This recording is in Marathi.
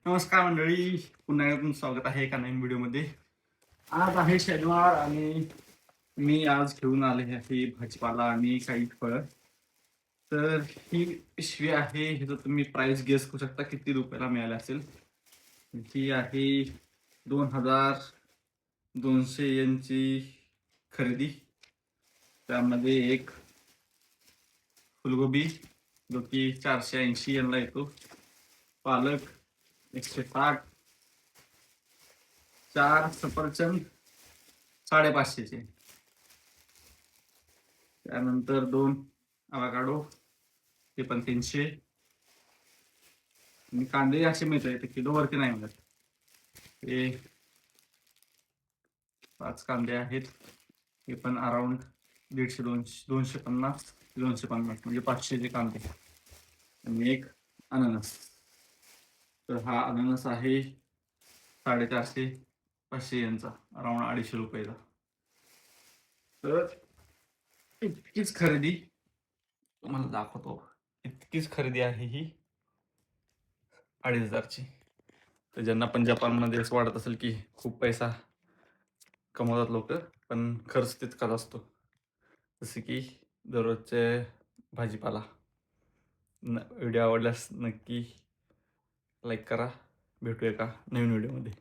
नमस्कार मंडळी, पुन्हा एकदा तुमचं स्वागत आहे एका नवीन व्हिडिओमध्ये. आज आहे शनिवार आणि मी आज घेऊन आले आहे भाजीपाला आणि काही फळं. तर ही पिशवी आहे, ह्याचं तुम्ही प्राइस गेस करू शकता किती रुपयाला मिळाले असेल. ही आहे 2200 यांची खरेदी. त्यामध्ये एक फुलगोबी जो की 480 यांना येतो, पालक 160, 4 सफरचंद 550चे, त्यानंतर 2 अवाकाडो ते पण 300 आणि कांदे असे मिळतात, ते किलोवरती नाही मिळत. हे 5 कांदे आहेत, हे पण अराउंड 150 250 250 म्हणजे 500चे कांदे. आणि एक अननस. तर हा अननस आहे 450 500 यांचा, अराउंड 250 रुपयाचा. तर इतकीच खरेदी तुम्हाला दाखवतो. इतकीच खरेदी आहे ही 2500ची. तर ज्यांना पण जपानमध्ये असं वाटत असेल की खूप पैसा कमवतात लोक, पण खर्च तितकाच असतो. जसे की दररोजचे भाजीपाला. व्हिडिओ आवडल्यास नक्की लाईक करा. भेटूया का नवीन व्हिडिओमध्ये.